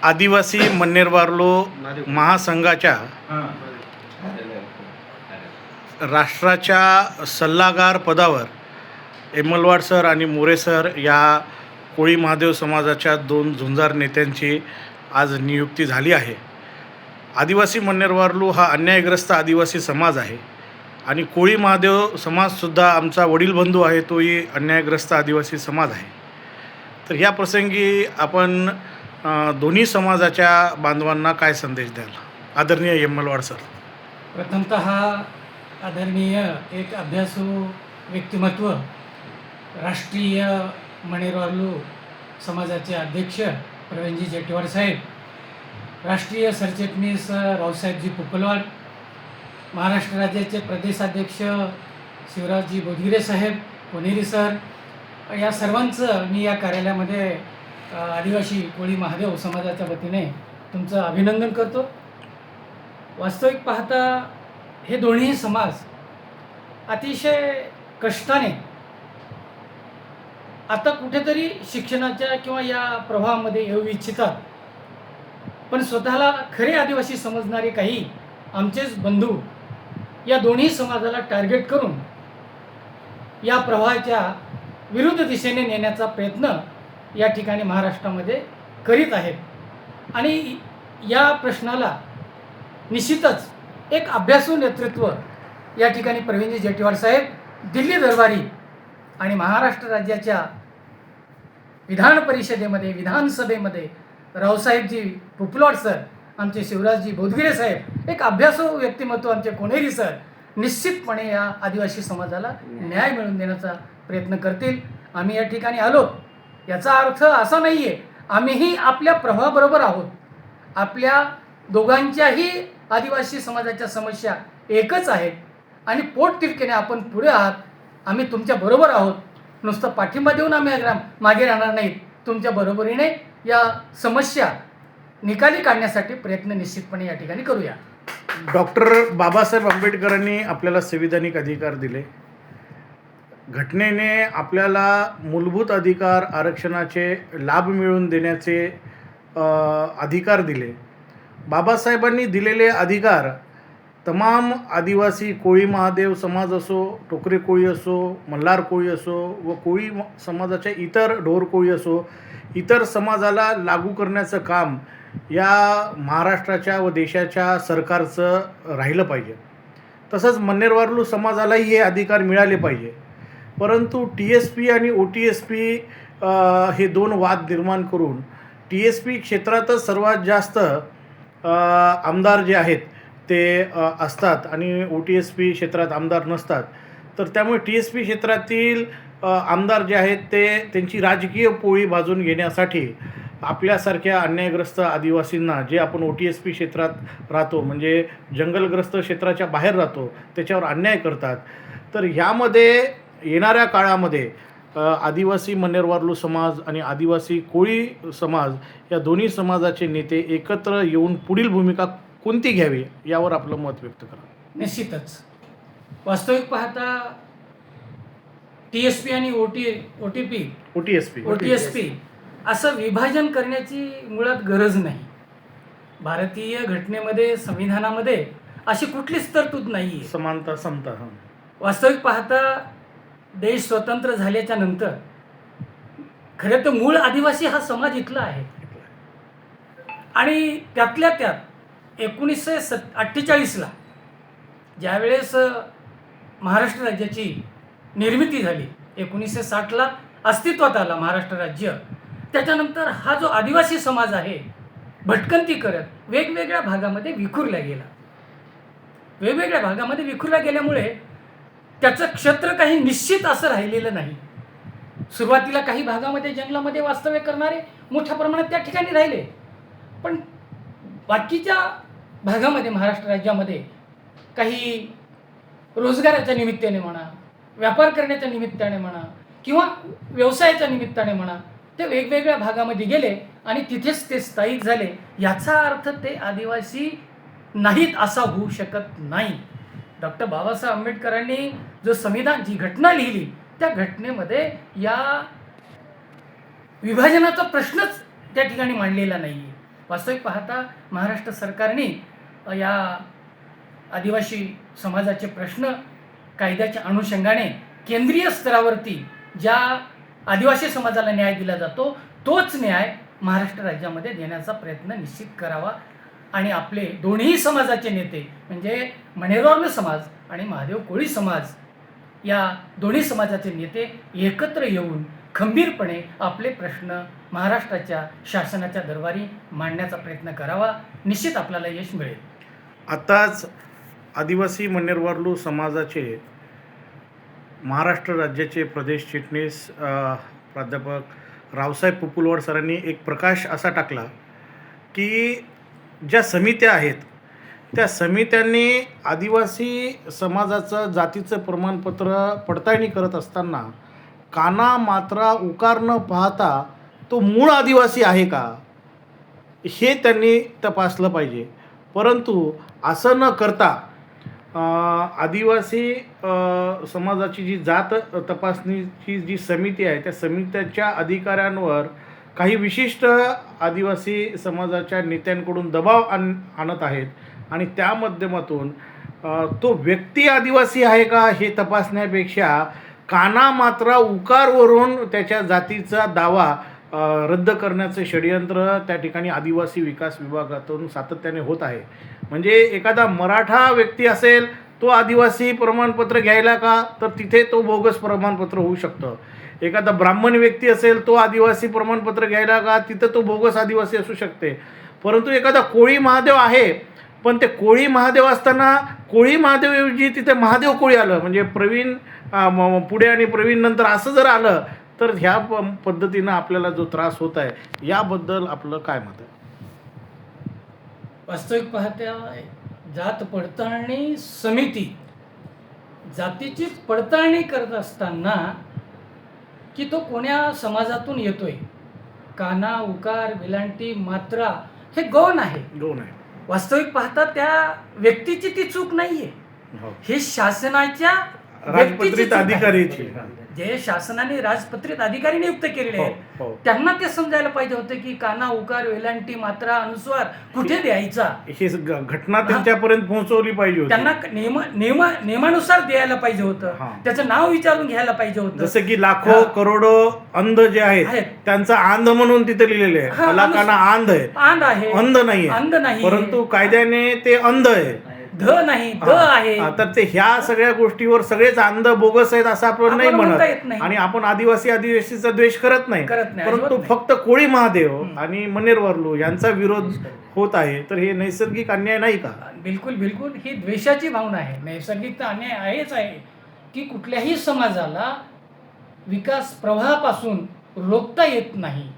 आदिवासी मन्नेरवार्लो महासंघाच्या राष्ट्राच्या सल्लागार पदावर एमलवाड सर आणि मोरे सर या कोळी महादेव समाजाच्या दोन झुंजार नेत्यांची आज नियुक्ती झाली आहे. आदिवासी मन्नेरवार्लो हा अन्यायग्रस्त आदिवासी समाज आहे आणि कोळी महादेव समाजसुद्धा आमचा वडील बंधू आहे, तोही अन्यायग्रस्त आदिवासी समाज आहे. तर ह्या प्रसंगी आपण दोन्ही समाजाच्या बांधवांना काय संदेश द्याल आदरणीय एमलवाड सर? प्रथमतः आदरणीय एक अभ्यासू व्यक्तिमत्व राष्ट्रीय मन्नेरवार्लो समाजाचे अध्यक्ष प्रवीणजी जेटीवार साहेब, राष्ट्रीय सरचिटणीस रावसाहेबजी पुपलवाड, महाराष्ट्र राज्याचे प्रदेशाध्यक्ष शिवराजजी बोधगिरे साहेब, पुणेरी सर, या सर्वांचं मी या कार्यालयामध्ये आदिवासी कोळी महादेव समाजाच्या वतीने तुमचं अभिनंदन करतो. वास्तविक पाहता हे दोन्ही समाज अतिशय कष्टाने आता कुठेतरी शिक्षणाच्या किंवा या प्रवाहामध्ये येऊ इच्छितात, पण स्वतःला खरे आदिवासी समजणारे काही आमचेच बंधू या दोन्ही समाजाला टार्गेट करून या प्रवाहाच्या विरुद्ध दिशेने नेण्याचा प्रयत्न या ठिकाणी महाराष्ट्रामध्ये करीत आहेत. आणि या प्रश्नाला निश्चितच एक अभ्यासू नेतृत्व या ठिकाणी प्रवीणजी जेटीवार साहेब, दिल्ली दरबारी आणि महाराष्ट्र राज्याच्या विधान परिषदेमध्ये विधानसभेमध्ये रावसाहेबजी पुपलवाड सर, आमचे शिवराजजी बोधगिरे साहेब, एक अभ्यासू व्यक्तिमत्व आमचे कोणेरी सर निश्चितपणे या आदिवासी समाजाला न्याय मिळवून देण्याचा प्रयत्न करतील. आम्ही या ठिकाणी आलो याचा अर्थ असा नाही आहे आम्हीही आपल्या प्रवाहाबरोबर आहोत. आपल्या दोघांच्याही आदिवासी समाजाच्या समस्या एकच आहेत आणि पोटतिडकीने आपण पुढे आहात. आम्ही तुमच्या बरोबर आहोत. नुसतं पाठिंबा देऊन आम्ही मागे राहणार नाहीत. तुमच्या बरोबरीने या समस्या निकाली काढण्यासाठी प्रयत्न निश्चितपणे या ठिकाणी करूया. डॉक्टर बाबासाहेब आंबेडकरांनी आपल्याला संविधानिक अधिकार दिले. घटनेने आपल्याला मूलभूत अधिकार, आरक्षणाचे लाभ मिळवून देण्याचे अधिकार दिले. बाबासाहेबांनी दिलेले अधिकार तमाम आदिवासी कोळी महादेव समाज असो, टोकरे कोळी असो, मल्हार कोळी असो व कोळी समाजाच्या इतर ढोर कोळी असो, इतर समाजाला लागू करण्याचं काम या महाराष्ट्राच्या व देशाच्या सरकारचं राहिलं पाहिजे. तसंच मन्नेरवार्लो समाजालाही हे अधिकार मिळाले पाहिजे. परंतु TSP आणि OTSP हे दोन वाद निर्माण करून TSP क्षेत्रातच सर्वात जास्त आमदार जे आहेत ते असतात आणि OTSP क्षेत्रात आमदार नसतात. तर त्यामुळे TSP क्षेत्रातील आमदार जे आहेत ते त्यांची राजकीय पोळी भाजून घेण्यासाठी आपल्यासारख्या अन्यायग्रस्त आदिवासींना, जे आपण OTSP क्षेत्रात राहतो म्हणजे जंगलग्रस्त क्षेत्राच्या बाहेर राहतो, त्याच्यावर अन्याय करतात. तर ह्यामध्ये येणाऱ्या काळामध्ये आदिवासी मन्नेरवार्लो समाज आणि आदिवासी कोळी समाज या दोन्ही समाजाचे नेते एकत्र येऊन पुढील भूमिका कोणती घ्यावी यावर आपलं मत व्यक्त करा. निश्चितच वास्तविक पाहता TSP आणि OTSP असं विभाजन करण्याची मुळात गरज नाही. भारतीय घटनेमध्ये, संविधानामध्ये अशी कुठलीच तरतूद नाही आहे. समानता, समता. वास्तविक पाहता देश स्वतंत्र झाल्याच्या नंतर खरं तर मूळ आदिवासी हा समाज इथला आहे आणि त्यातल्या त्यात 1948ला ज्यावेळेस महाराष्ट्र राज्याची निर्मिती झाली, 1960ला अस्तित्वात आला महाराष्ट्र राज्य, त्याच्यानंतर हा जो आदिवासी समाज आहे भटकंती करत वेगवेगळ्या भागामध्ये विखुरला गेला. वेगवेगळ्या भागामध्ये विखुरला गेल्यामुळे त्याचं क्षेत्र काही निश्चित असं राहिलेलं नाही. सुरुवातीला काही भागामध्ये जंगलामध्ये वास्तव्य करणारे मोठ्या प्रमाणात त्या ठिकाणी राहिले, पण बाकीच्या भागामध्ये महाराष्ट्र राज्यामध्ये काही रोजगाराच्या निमित्ताने म्हणा, व्यापार करण्याच्या निमित्ताने म्हणा किंवा व्यवसायाच्या निमित्ताने म्हणा, ते वेगवेगळ्या भागामध्ये गेले आणि तिथेच ते स्थायिक झाले. याचा अर्थ ते आदिवासी नाहीत असा होऊ शकत नाही. डॉक्टर बाबासाहेब आंबेडकरांनी जो संविधान, जी घटना लिहिली, त्या घटनेमध्ये या विभाजनाचा प्रश्नच त्या ठिकाणी मांडलेला नाही. वास्तविक पाहता महाराष्ट्र सरकारने या आदिवासी समाजाचे प्रश्न कायद्याच्या अनुषंगाने केंद्रीय स्तरावरती ज्या आदिवासी समाजाला न्याय दिला जातो तोच न्याय महाराष्ट्र राज्यामध्ये देण्याचा प्रयत्न निश्चित करावा आणि आपले दोन्ही समाजाचे नेते म्हणजे मनेरवार्ल समाज आणि महादेव कोळी समाज या दोन्ही समाजाचे नेते एकत्र येऊन खंबीरपणे आपले प्रश्न महाराष्ट्राच्या शासनाच्या दरबारी मांडण्याचा प्रयत्न करावा. निश्चित आपल्याला यश मिळेल. आताच आदिवासी मनेरवार्लू समाजाचे महाराष्ट्र राज्याचे प्रदेश चिटणीस प्राध्यापक रावसाहेब पुपुलवाड सरांनी एक प्रकाश असा टाकला की ज्या समित्या आहेत त्या समित्यांनी आदिवासी समाजाचं जातीचं प्रमाणपत्र पडताळणी करत असताना काना मात्रा उकार न पाहता तो मूळ आदिवासी आहे का हे त्यांनी तपासलं पाहिजे. परंतु असं न करता आदिवासी समाजाची जी जात तपासणीची जी समिती आहे त्या समित्याच्या अधिकाऱ्यांवर काही विशिष्ट आदिवासी समाजाच्या नेत्यांकडून दबाव आणत आहेत आणि त्या माध्यमातून तो व्यक्ती आदिवासी आहे का हे तपासण्यापेक्षा काना मात्रा उकारवरून त्याच्या जातीचा दावा रद्द करण्याचे षडयंत्र त्या ठिकाणी आदिवासी विकास विभागातून सातत्याने होत आहे. म्हणजे एखादा मराठा व्यक्ती असेल तो आदिवासी प्रमाणपत्र घ्यायला का तर तिथे तो बोगस प्रमाणपत्र होऊ शकतं. एखादा ब्राह्मण व्यक्ती असेल तो आदिवासी प्रमाणपत्र घ्यायला का तिथं तो बोगस आदिवासी असू शकते. परंतु एखादा कोळी महादेव आहे पण ते कोळी महादेव असताना कोळी महादेवऐवजी तिथे महादेव कोळी आलं म्हणजे प्रवीण पुढे आणि प्रवीण नंतर असं जर आलं तर ह्या पद्धतीनं आपल्याला जो त्रास होत आहे याबद्दल आपलं काय मत आहे? वास्तविक पाहत्या जात पडताळणी समिती जातीची पडताळणी करत असताना की तो कोण्या समाजातून येतोय काना उकार वेलांटी मात्रा हे गौण आहे. वास्तविक पाहता त्या व्यक्तीची ती चूक नाहीये. हे शासनाच्या राजपत्रित अधिकारीची जे शासनाने राजपत्रित अधिकारी नियुक्त केलेले आहेत त्यांना ते समजायला पाहिजे होते की काना उकार वेलांटी मात्रा अनुस्वार कुठे द्यायचा ही घटना त्यांच्यापर्यंत पोहोचवली पाहिजे होती. त्यांना नियमानुसार द्यायला पाहिजे होतं. त्याचं नाव विचारून घ्यायला पाहिजे होतं. जसं की लाखो करोडो अंध जे आहेत त्यांचा आंध म्हणून तिथे लिहिलेले आहे. कलाकाना आंध आहे अंध नाही परंतु कायद्याने ते अंध आहे ध नाही द आहे. तर ते ह्या सगळ्या गोष्टीवर सगळेच अंध बोगस आहेत असं आपण नाही म्हणत आणि आपण आदिवासीचा द्वेष करत नाही. परंतु फक्त कोळी महादेव आणि मनेरवार्लू यांचा विरोध होत आहे तर हे नैसर्गिक अन्याय नाही का? बिलकुल बिलकुल ही द्वेषाची भावना आहे. नैसर्गिक तर अन्याय आहेच आहे की कुठल्याही समाजाला विकास प्रवाहापासून रोखता येत नाही.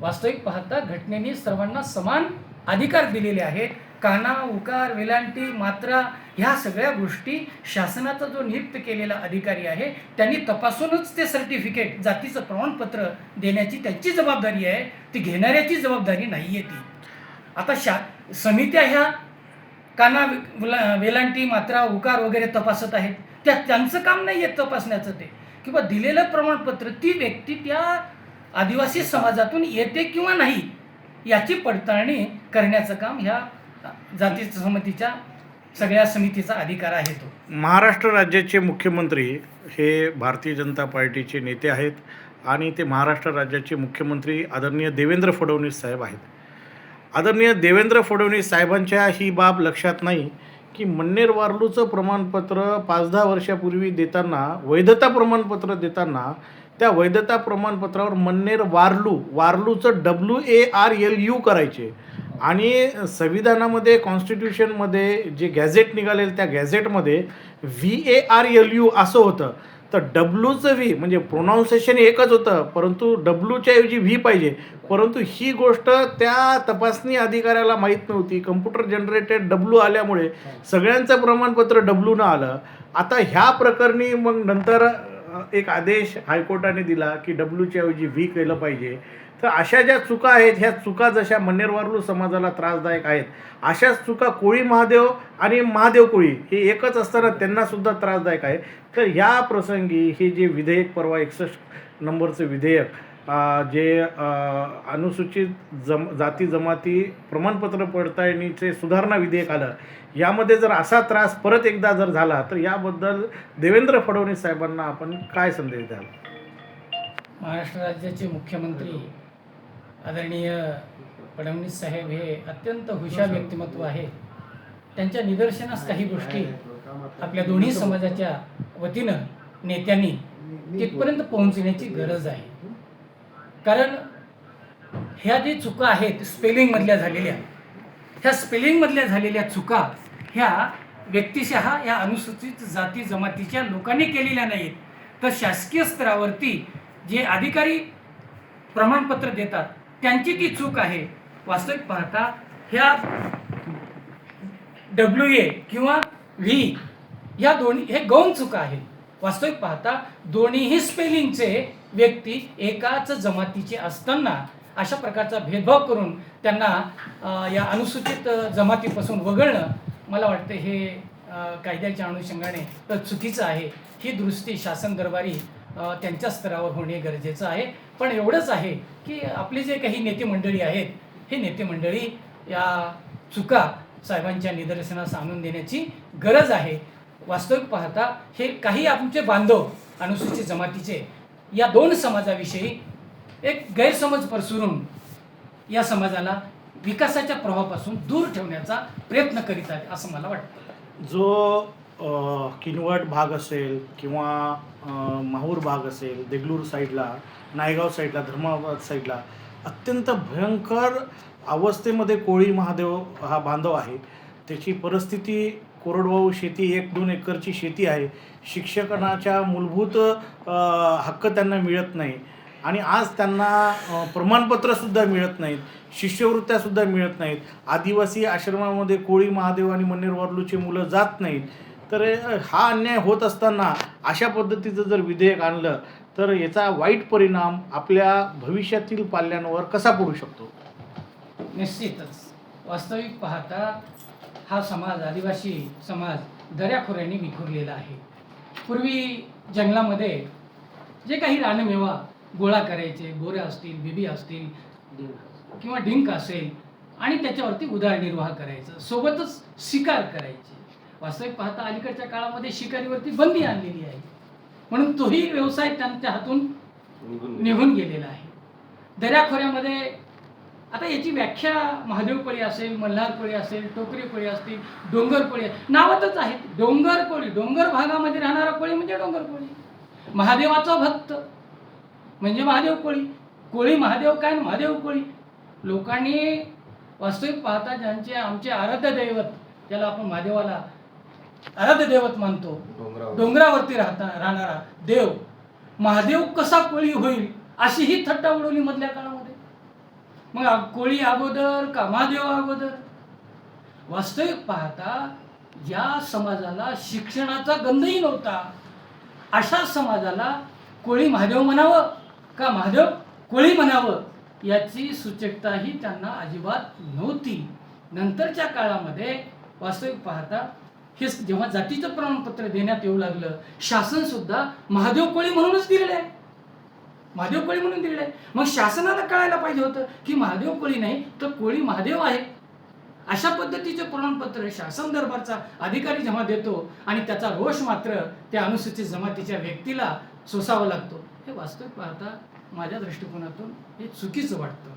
वास्तविक पाहता घटनेने सर्वांना समान अधिकार दिलेले आहेत. काना उकार वेलांटी मात्रा ह्या सगळ्या गोष्टी शासनाचा जो नियुक्त केलेला अधिकारी आहे त्यांनी तपासूनच ते सर्टिफिकेट जातीचं प्रमाणपत्र देण्याची त्यांची जबाबदारी आहे. ती घेणाऱ्याची जबाबदारी नाही आहे ती. आता समित्या ह्या काना वेलांटी मात्रा उकार वगैरे तपासत आहेत त्यांचं काम नाही आहे तपासण्याचं ते किंवा दिलेलं प्रमाणपत्र ती व्यक्ती त्या आदिवासी समाजातून येते किंवा नाही याची पडताळणी करण्याचं काम ह्या जाती समितीच्या सगळ्या समितीचा अधिकार आहे. तो महाराष्ट्र राज्याचे मुख्यमंत्री हे भारतीय जनता पार्टीचे नेते आहेत आणि ते महाराष्ट्र राज्याचे मुख्यमंत्री आदरणीय देवेंद्र फडणवीस साहेब आहेत. आदरणीय देवेंद्र फडणवीस साहेबांच्या ही बाब लक्षात नाही की मनेरवार्लूचं प्रमाणपत्र 5-10 वर्षापूर्वी देताना वैधता प्रमाणपत्र देताना त्या वैधता प्रमाणपत्रावर वार्लूचं WARLU करायचे आणि संविधानामध्ये कॉन्स्टिट्यूशनमध्ये जे गॅझेट निघालेलं त्या गॅझेटमध्ये VARLU असं होतं. तर डब्ल्यूचं व्ही म्हणजे प्रोनाऊन्सिएशन एकच होतं परंतु डब्ल्यूच्या ऐवजी व्ही पाहिजे. परंतु ही गोष्ट त्या तपासणी अधिकाऱ्याला माहीत नव्हती. कम्प्युटर जनरेटेड डब्ल्यू आल्यामुळे सगळ्यांचं प्रमाणपत्र डब्ल्यूनं आलं. आता ह्या प्रकरणी मग नंतर एक आदेश हायकोर्टाने दिला की डब्ल्यूच्या ऐवजी व्ही केलं पाहिजे. तर अशा ज्या चुका आहेत ह्या चुका जशा मनेरवार्लू समाजाला त्रासदायक आहेत अशाच चुका कोळी महादेव आणि महादेव कोळी हे एकच असताना त्यांनासुद्धा त्रासदायक आहे. तर ह्या प्रसंगी हे जे विधेयक परवा 61 नंबरचं विधेयक जे अनुसूचित जाती जमाती प्रमाणपत्र पडताळणीचे सुधारणा विधेयक आलं, यामध्ये जर असा त्रास परत एकदा जर झाला तर याबद्दल देवेंद्र फडणवीस साहेबांना आपण काय संदेश द्याल? महाराष्ट्र राज्याचे मुख्यमंत्री आदरणीय फडणवीस साहेब हे अत्यंत हुशार व्यक्तिमत्व आहे. त्यांच्या निदर्शनास काही गोष्टी आपल्या दोन्ही समाजाच्या वतीनं नेत्यांनी तिथपर्यंत पोहोचण्याची गरज आहे. कारण ह्या जे चुका आहेत स्पेलिंगमधल्या झालेल्या, ह्या स्पेलिंगमधल्या झालेल्या चुका ह्या व्यक्तिशः या अनुसूचित जाती जमातीच्या लोकांनी केलेल्या नाहीत, तर शासकीय स्तरावरती जे अधिकारी प्रमाणपत्र देतात त्यांची ती चूक आहे. वास्तविक पाहता ह्या WA किंवा व्ही या दोन्ही हे गौण चुका आहेत. वास्तविक पाहता दोन्हीही स्पेलिंगचे व्यक्ती एकाच जमातीचे असताना अशा प्रकारचा भेदभाव करून त्यांना या अनुसूचित जमातीपासून वगळणं मला वाटतं हे कायद्याच्या अनुषंगाने तर चुकीचं आहे. ही दुरुस्ती शासन दरबारी त्यांच्या स्तरावर होणे गरजेचं आहे. पण एवढंच आहे की आपले जे काही नेते मंडळी आहेत, हे नेते मंडळी या चुका साहेबांच्या निदर्शनास आणून देण्याची गरज आहे. वास्तविक पाहता हे काही आमचे बांधव अनुसूचित जमातीचे या दोन समाजाविषयी एक गैरसमज पसरवून या समाजाला विकासाच्या प्रवाहापासून दूर ठेवण्याचा प्रयत्न करीत आहेत असं मला वाटतं. जो किनवट भाग असेल किंवा माहूर भाग असेल, देगलूर साईडला, नायगाव साईडला, धर्माबाद साईडला अत्यंत भयंकर अवस्थेमध्ये कोळी महादेव हा बांधव आहे. त्याची परिस्थिती कोरडवाहू शेती, 1-2 एकरची शेती आहे. शिक्षणाच्या मूलभूत हक्क त्यांना मिळत नाही आणि आज त्यांना प्रमाणपत्रसुद्धा मिळत नाहीत, शिष्यवृत्त्यासुद्धा मिळत नाहीत. आदिवासी आश्रमामध्ये कोळी महादेव आणि मन्नेर वारलूचे मुलं जात नाहीत. तर हा अन्याय होत असताना अशा पद्धतीचं जर विधेयक आणलं तर याचा वाईट परिणाम आपल्या भविष्यातील पाल्यांवर कसा पडू शकतो? निश्चितच वास्तविक पाहता हा समाज, आदिवासी समाज दऱ्याखोऱ्यांनी विखुरलेला आहे. पूर्वी जंगलामध्ये जे काही रानमेवा गोळा करायचे, बोऱ्या असतील, बिबी असतील किंवा डिंक असेल, आणि त्याच्यावरती उदरनिर्वाह करायचं, सोबतच शिकार करायचे. वास्तविक पाहता अलीकडच्या काळामध्ये शिकारीवरती बंदी आणलेली आहे, म्हणून तोही व्यवसाय त्यांच्या हातून निघून गेलेला आहे. दऱ्याखोऱ्यामध्ये आता याची व्याख्या महादेव कोळी असेल, मल्हार कोळी असेल, टोकरी कोळी असतील, डोंगर कोळी नावातच आहेत. डोंगर कोळी, डोंगर भागामध्ये राहणारा कोळी म्हणजे डोंगर कोळी. महादेवाचा भक्त म्हणजे महादेव कोळी. कोळी महादेव काय, महादेव कोळी. लोकांनी वास्तविक पाहता ज्यांचे आमचे आराध्य दैवत, ज्याला आपण महादेवाला आराध्य दैवत मानतो, डोंगरावरती राहणारा देव महादेव कसा कोळी होईल अशी ही थट्टा उडवली मधल्या काळामध्ये. मग कोळी अगोदर का महादेव अगोदर? वास्तविक पाहता या समाजाला शिक्षणाचा गंधही नव्हता. अशा समाजाला कोळी महादेव म्हणावं का महादेव कोळी म्हणावं याची सूचकताही त्यांना अजिबात नव्हती. नंतरच्या काळामध्ये वास्तविक पाहता हे जेव्हा जातीचं प्रमाणपत्र देण्यात येऊ लागलं, शासन सुद्धा महादेव कोळी म्हणूनच दिलेलं आहे, महादेव कोळी म्हणून दिलेलं आहे. मग शासनाला कळायला पाहिजे होतं की महादेव कोळी नाही तर कोळी महादेव आहे. अशा पद्धतीचे प्रमाणपत्र शासन दरबारचा अधिकारी जेव्हा देतो आणि त्याचा रोष मात्र त्या अनुसूचित जमातीच्या व्यक्तीला सोसावा लागतो, हे वास्तविक पाहता माझ्या दृष्टिकोनातून हे चुकीचं वाटतं.